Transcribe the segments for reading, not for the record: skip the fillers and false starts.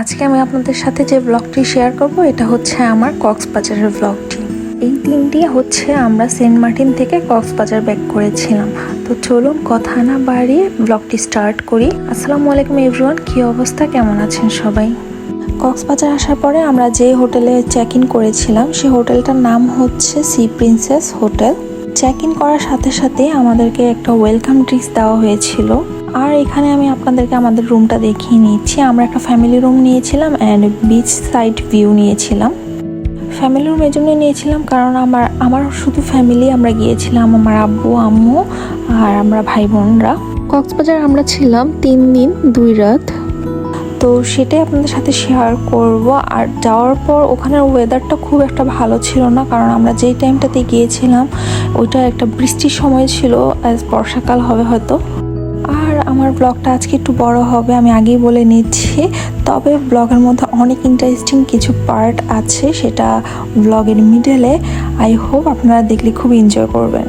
আজকে আমি আপনাদের সাথে যে ব্লগটি শেয়ার করব এটা হচ্ছে আমার কক্সবাজারের ব্লগটি। এই দিনটি হচ্ছে আমরা সেন্ট মার্টিন থেকে কক্সবাজার ব্যাক করেছিলাম। তো চলুন কথা না বাড়িয়ে ব্লগটি স্টার্ট করি। আসসালামু আলাইকুম এভরিওয়ান, কি অবস্থা, কেমন আছেন সবাই? কক্সবাজার আসার পরে আমরা যে হোটেলে চেক ইন করেছিলাম সেই হোটেলটার নাম হচ্ছে Sea Princess hotel. Check in করার সাথে সাথে আমাদেরকে একটা ওয়েলকাম ড্রিঙ্কস দেওয়া হয়েছিল। আর এখানে আমি আপনাদেরকে আমাদের রুমটা দেখিয়ে নিচ্ছি। আমরা একটা ফ্যামিলি রুম নিয়েছিলাম অ্যান্ড বিচ সাইড ভিউ নিয়েছিলাম। ফ্যামিলি রুম এই জন্য নিয়েছিলাম কারণ আমার শুধু ফ্যামিলি আমরা গিয়েছিলাম, আমার আব্বু আম্মু আর আমরা ভাই বোনরা। কক্সবাজার আমরা ছিলাম 3 দিন 2 রাত। তো সেটাই আপনাদের সাথে শেয়ার করব। আর যাওয়ার পর ওখানের ওয়েদারটা খুব একটা ভালো ছিল না, কারণ আমরা যেই টাইমটাতে গিয়েছিলাম ওইটা একটা বৃষ্টির সময় ছিল, অ্যাজ বর্ষাকাল হবে হয়তো। আর আমার ব্লগটা আজকে একটু বড় হবে, আমি আগেই বলে নিচ্ছি। তবে ব্লগের মধ্যে অনেক ইন্টারেস্টিং কিছু পার্ট আছে, সেটা ব্লগের মিডলে। আই হোপ আপনারা দেখলে খুব এনজয় করবেন।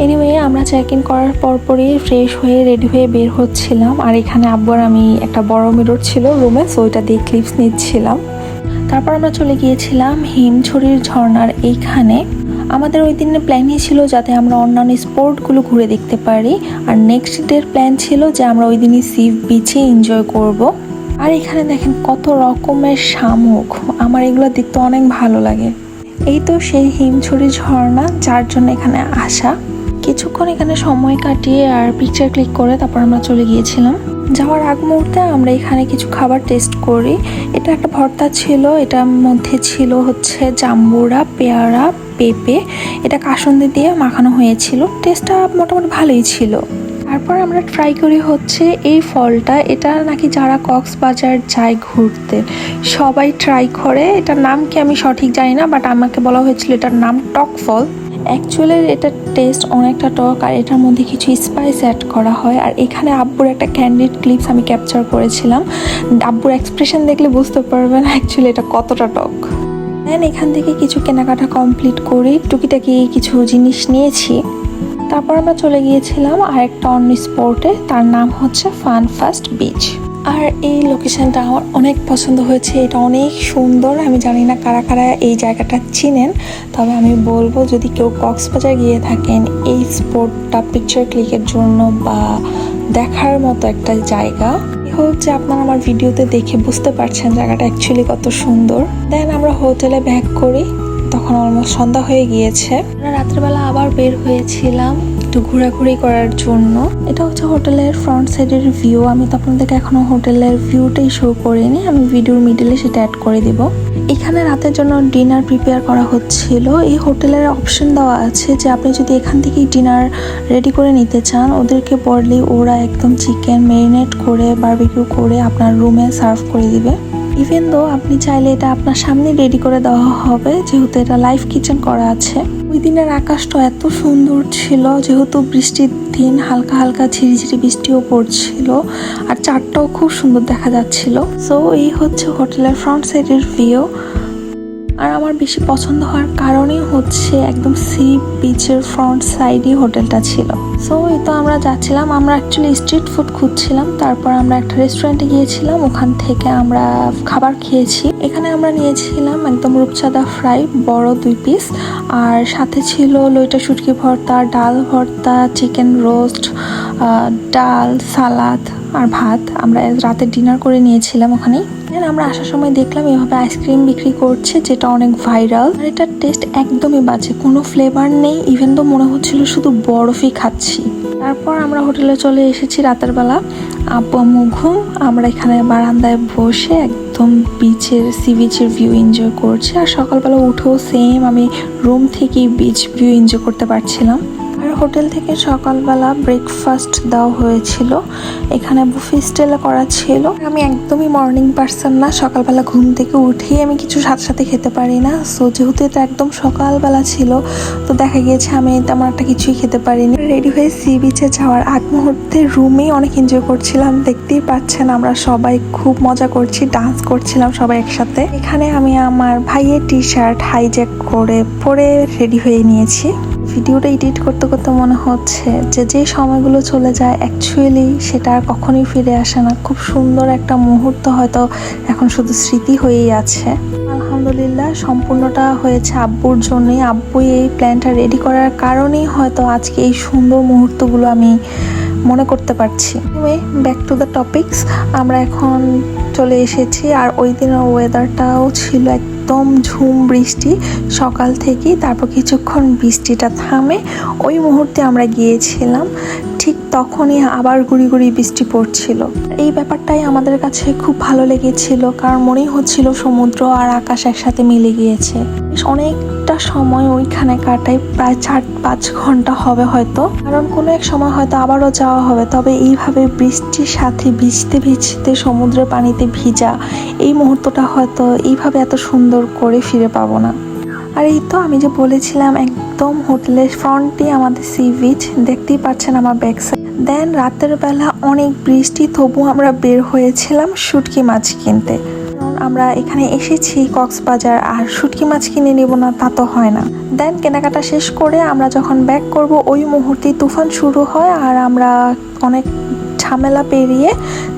এনিওয়ে, আমরা চেক ইন করার পরপরই ফ্রেশ হয়ে রেডি হয়ে বের হচ্ছিলাম। আর এখানে আব্বুর আমি একটা বড় মিরর ছিল রুমে, সো ওইটা দিয়ে ক্লিপস নিচ্ছিলাম। তারপর আমরা চলে গিয়েছিলাম হিমছড়ির ঝর্ণার এইখানে। আমাদের ওই দিনের প্ল্যানই ছিল যাতে আমরা অন্যান্য স্পটগুলো ঘুরে দেখতে পারি। আর নেক্সট ডের প্ল্যান ছিল যে আমরা ওই দিনই সি বিচে এনজয় করব। আর এখানে দেখেন কত রকমের শামুক, আমার এগুলো দেখতে অনেক ভালো লাগে। এই তো সেই হিমছড়ি ঝর্ণা, যার জন্য এখানে আসা। কিছুক্ষণ এখানে সময় কাটিয়ে আর পিকচার ক্লিক করে তারপর আমরা চলে গিয়েছিলাম। যাওয়ার আগ মুহূর্তে আমরা এখানে কিছু খাবার টেস্ট করি। এটা একটা ভর্তা ছিল, এটার মধ্যে ছিল হচ্ছে জাম্বুরা, পেয়ারা, পেঁপে। এটা কাসুন্দি দিয়ে মাখানো হয়েছিল। টেস্টটা মোটামুটি ভালোই ছিল। তারপর আমরা ট্রাই করি হচ্ছে এই ফলটা। এটা নাকি যারা কক্সবাজার যায় ঘুরতে সবাই ট্রাই করে। এটার নাম কি আমি সঠিক জানি না, বাট আমাকে বলা হয়েছিল এটার নাম টক ফল। অ্যাকচুয়ালি এটার টেস্ট অনেকটা টক, আর এটার মধ্যে কিছু স্পাইস অ্যাড করা হয়। আর এখানে আব্বুর একটা ক্যান্ডিড ক্লিপস আমি ক্যাপচার করেছিলাম। আব্বুর এক্সপ্রেশন দেখলে বুঝতে পারবেন অ্যাকচুয়ালি এটা কতটা টক। দেন এখান থেকে কিছু কেনাকাটা কমপ্লিট করি, টুকিটাকি কিছু জিনিস নিয়েছি। তারপর আমরা চলে গিয়েছিলাম আরেকটা অন্য স্পটে, তার নাম হচ্ছে ফান ফাস্ট বিচ। আর এই লোকেশনটা আমার অনেক পছন্দ হয়েছে, এটা অনেক সুন্দর। আমি জানি না কারা কারা এই জায়গাটা চিনেন, তবে আমি বলবো যদি কেউ কক্সবাজার গিয়ে থাকেন এই স্পটটা পিকচার ক্লিকের জন্য বা দেখার মতো একটা জায়গা। হোপ যে আপনারা আমার ভিডিওতে দেখে বুঝতে পারছেন জায়গাটা অ্যাকচুয়ালি কত সুন্দর। দেন আমরা হোটেলে ব্যাক করি, তখন অলমোস্ট সন্ধ্যা হয়ে গিয়েছে। আমরা রাত্রেবেলা আবার বের হয়েছিলাম একটু ঘোরাঘুরি করার জন্য। এটা হচ্ছে হোটেলের ফ্রন্ট সাইডের ভিউ। আমি তো আপনাদেরকে এখনো হোটেলের ভিউটাই শো করিনি, আমি ভিডিওর মিডলে সেটা অ্যাড করে দিব। এখানে রাতের জন্য ডিনার প্রিপেয়ার করা হচ্ছিল। এই হোটেলের অপশন দেওয়া আছে যে আপনি যদি এখান থেকেই ডিনার রেডি করে নিতে চান, ওদেরকে বললে ওরা একদম চিকেন ম্যারিনেট করে বারবিকিউ করে আপনার রুমে সার্ভ করে দিবে। ইভেন দো আপনি চাইলে এটা আপনার সামনে রেডি করে দেওয়া হবে, যেহেতু এটা লাইভ কিচেন করা আছে। ওই দিনের আকাশটা এত সুন্দর ছিল, যেহেতু বৃষ্টির দিন হালকা হালকা ঝিরিঝিরি বৃষ্টিও পড়ছিল, আর চারটাও খুব সুন্দর দেখা যাচ্ছিল। সো এই হচ্ছে হোটেলের ফ্রন্ট সাইডের ভিউ। আর আমার বেশি পছন্দ হওয়ার কারণই হচ্ছে একদম সি বিচের ফ্রন্ট সাইডই হোটেলটা ছিল। সো এই তো আমরা যাচ্ছিলাম, আমরা অ্যাকচুয়ালি স্ট্রিট ফুড খুঁজছিলাম। তারপর আমরা একটা রেস্টুরেন্টে গিয়েছিলাম, ওখান থেকে আমরা খাবার খেয়েছি। এখানে আমরা নিয়েছিলাম একদম রূপচাঁদা ফ্রাই বড় 2 পিস, আর সাথে ছিল লইটা শুটকি ভর্তা, ডাল ভর্তা, চিকেন রোস্ট, ডাল, সালাদ আর ভাত। আমরা রাতে ডিনার করে নিয়েছিলাম ওখানেই। আমরা আসার সময় দেখলাম এভাবে আইসক্রিম বিক্রি করছে, যেটা অনেক ভাইরাল। আর এটার টেস্ট একদমই বাজে, কোনো ফ্লেভার নেই। ইভেন তো মনে হচ্ছিল শুধু বরফই খাচ্ছি। তারপর আমরা হোটেলে চলে এসেছি রাতের বেলা। আব্বু আম্মু ঘুম, আমরা এখানে বারান্দায় বসে একদম সি বিচের ভিউ এনজয় করছি। আর সকালবেলা উঠেও সেম আমি রুম থেকেই বিচ ভিউ এনজয় করতে পারছিলাম। আর হোটেল থেকে সকালবেলা ব্রেকফাস্ট দেওয়া হয়েছিল, এখানে বুফে স্টাইলে করা ছিল। আমি একদমই মর্নিং পারসন না, সকালবেলা ঘুম থেকে উঠেই আমি কিছু সাথে সাথে খেতে পারি না। সো যেহেতু এটা একদম সকালবেলা ছিল, তো দেখা গিয়েছে আমি তেমন একটা কিছুই খেতে পারিনি। রেডি হয়ে সি বিচে যাওয়ার আগ মুহূর্তে রুমেই অনেক এনজয় করছিলাম। দেখতেই পাচ্ছেন আমরা সবাই খুব মজা করছি, ডান্স করছিলাম সবাই একসাথে। এখানে আমি আমার ভাইয়ের টি শার্ট হাইজ্যাক করে পরে রেডি হয়ে নিয়েছি। ভিডিওটা এডিট করতে করতে মনে হচ্ছে যে যে সময়গুলো চলে যায় অ্যাকচুয়ালি সেটা আর কখনোই ফিরে আসে না। খুব সুন্দর একটা মুহূর্ত হয়তো এখন শুধু স্মৃতি হয়েই আছে। আলহামদুলিল্লাহ সম্পূর্ণটা হয়েছে আব্বুর জন্যই। আব্বুই এই প্ল্যানটা রেডি করার কারণেই হয়তো আজকে এই সুন্দর মুহূর্তগুলো আমি মনে করতে পারছি। ব্যাক টু দ্য টপিকস, আমরা এখন চলে এসেছি। আর ওই দিনের ওয়েদারটাও ছিল একদম ঝুম বৃষ্টি সকাল থেকেই। তারপর কিছুক্ষণ বৃষ্টিটা থামে, ওই মুহূর্তে আমরা গিয়েছিলাম। ঠিক তখনই আবার গুড়ি গুড়ি বৃষ্টি পড়ছিল। এই ব্যাপারটাই আমাদের কাছে খুব ভালো লেগেছিল, কারণ মনেই হচ্ছিল সমুদ্র আর আকাশ একসাথে মিলে গিয়েছে। অনেকটা সময় ওইখানে কাটাই, প্রায় 4-5 ঘন্টা হবে হয়তো, কারণ কোনো এক সময় হয়তো আবারও যাওয়া হবে। তবে এইভাবে বৃষ্টির সাথে ভিজতে ভিজতে সমুদ্রের পানিতে ভিজা এই মুহূর্তটা হয়তো এইভাবে এত সুন্দর করে ফিরে পাবো না। আর এই তো আমি যে বলেছিলাম একদম হোটেলের ফ্রন্টে আমাদের সি বিচ, দেখতেই পাচ্ছেন আমার ব্যাক সাইড। দেন রাতের বেলা অনেক বৃষ্টি, তবু আমরা বের হয়েছিলাম শুটকি মাছ কিনতে। আমরা এখানে এসেছি কক্সবাজার, আর শুটকি মাছ কিনে নিব না তা তো হয় না। দেন কেনাকাটা শেষ করে আমরা যখন ব্যাক করব ওই মুহূর্তেই তুফান শুরু হয়, আর আমরা অনেক ঝামেলা পেরিয়ে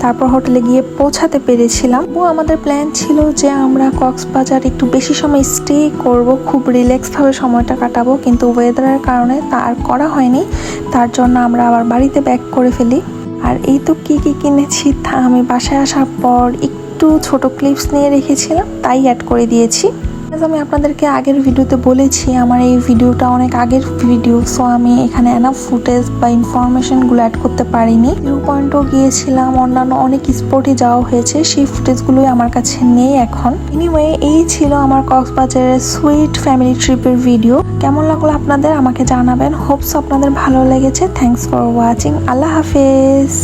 তারপর হোটেলে গিয়ে পৌঁছাতে পেরেছিলাম। ও আমাদের প্ল্যান ছিল যে আমরা কক্সবাজার একটু বেশি সময় স্টে করব, খুব রিল্যাক্সভাবে সময়টা কাটাবো, কিন্তু ওয়েদারের কারণে তা আর করা হয়নি। তার জন্য আমরা আবার বাড়িতে ব্যাক করে ফেলি। আর এই তো কি কি কিনেছি তা আমি বাসায় আসার পর একটু ছোট ক্লিপস নিয়ে রেখেছিলাম, তাই অ্যাড করে দিয়েছি। আমি আপনাদেরকে আগের ভিডিওতে বলেছি আমার এই ভিডিওটা অনেক আগের ভিডিও, সো আমি এখানে এনাফ ফুটেজ বা ইনফরমেশনগুলো অ্যাড করতে পারিনি। ভিউ পয়েন্টও গিয়েছিলাম, অন্যান্য অনেক স্পটে যাওয়া হয়েছে, সেই ফুটেজগুলোই আমার কাছে নেই এখন। এনিওয়ে এই ছিল আমার কক্সবাজারের সুইট ফ্যামিলি ট্রিপের ভিডিও। কেমন লাগলো আপনাদের আমাকে জানাবেন। হোপস আপনাদের ভালো লেগেছে। Thanks for watching. আল্লাহ হাফেজ।